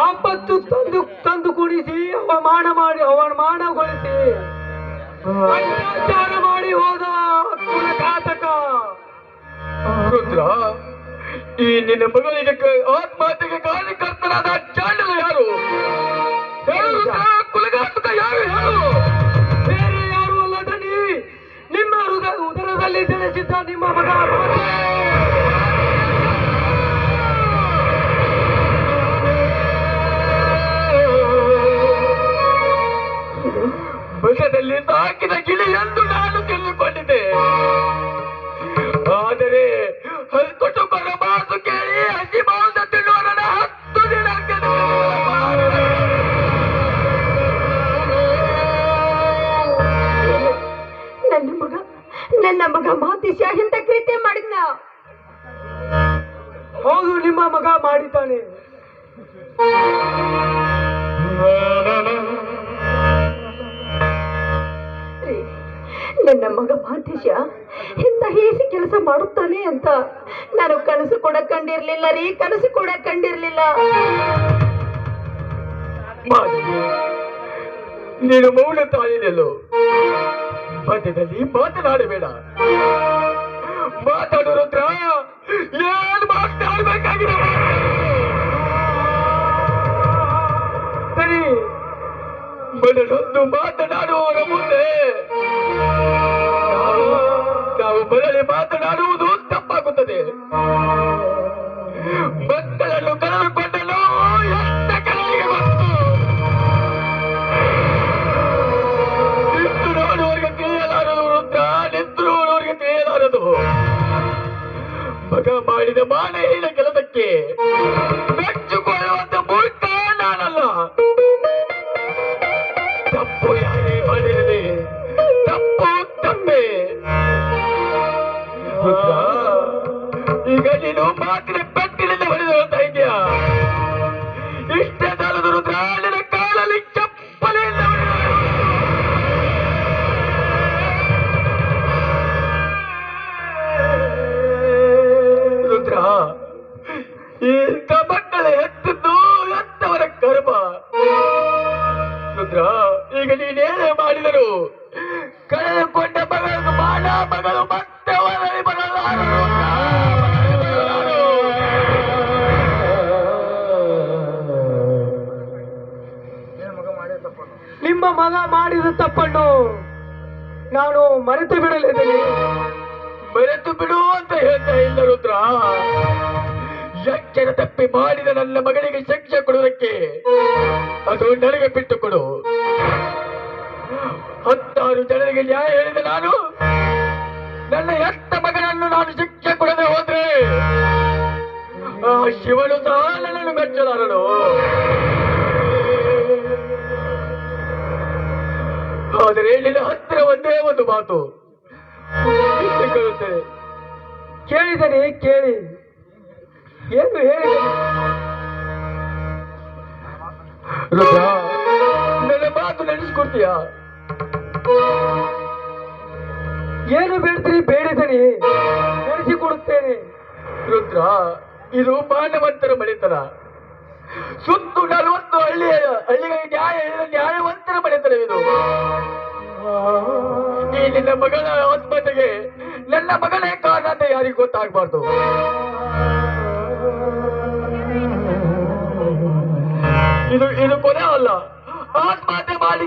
ಆಪತ್ತು ತಂದು ಕುಣಿಸಿ ಅವಮಾನಗೊಳಿಸಿ ಅತ್ಯಾಚಾರ ಮಾಡಿ ಹೋದ ಘಾತಕ ರುದ್ರ. ಈ ನಿನ್ನ ಮಗಳಿಗೆ ಆತ್ಮಹತ್ಯೆಗೆ ಕಾರಣಕರ್ತನಾದ ಚಾಂಡಲ ಯಾರು? ಕುಲಘಾತಕ ಯಾರು? ಹೇಳು. ಬೇರೆ ಯಾರು ಅಲ್ಲ ದನಿ, ನಿಮ್ಮ ಉದರದಲ್ಲಿ ಜನಿಸಿದ್ದ ನಿಮ್ಮ ಮಗ. ಬಸದಲ್ಲಿ ಸಾಕಿದ ಗಿಳಿ ಎಂದು ನಾನು ತಿಳಿದುಕೊಂಡಿದ್ದೆ. ಆದರೆ ಕುಟುಂಬದ ಮಾತು ಕೇಳಿ ಹಸಿ ಮಾಂಸ ತಿನ್ನುವರನ್ನ 10 ದಿನ ನನ್ನ ಮಗ ಮಾತಿಶ ಎಂತ ಕೃತ್ಯ ಮಾಡಿದ್ನ? ಹೌದು, ನಿಮ್ಮ ಮಗ ಮಾಡಿದ್ದಾನೆ. ನನ್ನ ಮಗ ಮಾತೇಶ ಇಂಥ ಹೇಸಿ ಕೆಲಸ ಮಾಡುತ್ತಾನೆ ಅಂತ ನಾನು ಕನಸು ಕೂಡ ಕಂಡಿರ್ಲಿಲ್ಲ ರೀ, ಕನಸು ಕೂಡ ಕಂಡಿರ್ಲಿಲ್ಲ. ನೀನು ಮೌನ ತಾಳಿದೆಯಲ್ಲೋ, ಮಧ್ಯದಲ್ಲಿ ಮಾತನಾಡಬೇಡ. ಮಾತಾಡೋ ರುದ್ರ, ಏನು ಮಾತಾಡಬೇಕಾಗಿದೆ? ಸರಿ, ಮೊದಲೊಂದು ಮಾತನಾಡುವವರ ಮುಂದೆ ನಾವು ಮೊದಲೇ ಮಾತನಾಡುವುದು ತಪ್ಪಾಗುತ್ತದೆ. ಮಕ್ಕಳನ್ನು ಕಳೆದುಕೊಂಡಲು ఎంత ಕಲಿಗೆ ಬಂತು. ನಿಂತು ನೋಡುವವರಿಗೆ ತಿಳಿಯಲಾರದು ರುದ್ರ, ನಿಂತು ನೋಡುವವರಿಗೆ ತಿಳಿಯಲಾರದು. ಮಗ ಮಾಡಿದ ಮಾನಹೀನ ಕೆಲಸಕ್ಕೆ ಮೆಚ್ಚುಕೊಳ್ಳುವಂತ ಮೂರ್ಖ ನಾನಲ್ಲ. ತಪ್ಪು ಯಾರೇ ಮಾಡಿರಲಿ, ತಪ್ಪು ತಪ್ಪೇ. ಈಗ ನೀನು ಮಾತಿನ ಪೆಟ್ಟಿನಿಂದ ಹೊಡೆದಿರುತ್ತಾ ಇದೆಯಾ? ಇಷ್ಟೇ ಸಾಲದು ರುದ್ರ, ನಿನ್ನ ಕಾಲಲ್ಲಿ ಚಪ್ಪಲಿಂದ ರುದ್ರ. ಇಂಥ ಮಕ್ಕಳ ಹೆತ್ತದ್ದು ಎಂತವರ ಕರ್ಮ ರುದ್ರ. ಈಗ ನೀನೇನೇ ಮಾಡಿದರು ಕಳೆದುಕೊಂಡ ಮಗಳು ಬಾಳ ಮಗಳು ಮತ್ತೆ ಹೊರಳಿ ಬರಲಾರರು. ನಿಮ್ಮ ಮಗ ಮಾಡಿದ ತಪ್ಪನ್ನು ನಾನು ಮರೆತು ಬಿಡಲಿದ್ದೇನೆ. ಮರೆತು ಬಿಡು ಅಂತ ಹೇಳ್ತಾ ಇಲ್ಲ ರುದ್ರ. ಎಚ್ಚರ ತಪ್ಪಿ ಮಾಡಿದ ನನ್ನ ಮಗಳಿಗೆ ಶಿಕ್ಷೆ ಕೊಡುವುದಕ್ಕೆ ಅದು ನನಗೆ ಬಿಟ್ಟು ಕೊಡು. 16 ಜನರಿಗೆ ನ್ಯಾಯ ಹೇಳಿದ ನಾನು ನನ್ನ ಹೆತ್ತ ಮಗನನ್ನು ನಾನು ಶಿಕ್ಷೆ ಕೊಡದೆ ಹೋದ್ರೆ ಆ ಶಿವನು ಸಹ ನನ್ನನ್ನು ಮೆಚ್ಚಲಾರನು. ಆದರೆ ನಿನ್ನ ಹತ್ತಿರ ಒಂದೇ ಒಂದು ಮಾತು ಕೇಳುತ್ತೇನೆ. ಕೇಳಿದರೆ ಕೇಳಿ, ಏನು ಹೇಳಿದೆ? ರುದ್ರ, ನನ್ನ ಮಾತು ನಡೆಸಿಕೊಡ್ತೀಯ? ಏನು ಬೇಡ್ತೀರಿ? ಬೇಡಿದನಿ, ನಡೆಸಿಕೊಡುತ್ತೇನೆ. ರುದ್ರ, ಇದು ಮಾನವಂತರ ಮನೆತನ. ಸುತ್ತು 40 ಹಳ್ಳಿಗಳಿಗೆ ನ್ಯಾಯ ಹೇಳಿದ ನ್ಯಾಯವಂತರ ಮನೆತನವಿದು. ಈ ನಿನ್ನ ಮಗಳ ಆತ್ಮಹತ್ಯೆಗೆ ನನ್ನ ಮಗನೇ ಕಾರಣ ಅಂತ ಯಾರಿಗೂ ಗೊತ್ತಾಗಬಾರ್ದು. ಇದು ಕೊನೆ ಅಲ್ಲ. ಆತ್ಮಹತ್ಯೆ ಮಾಡಿ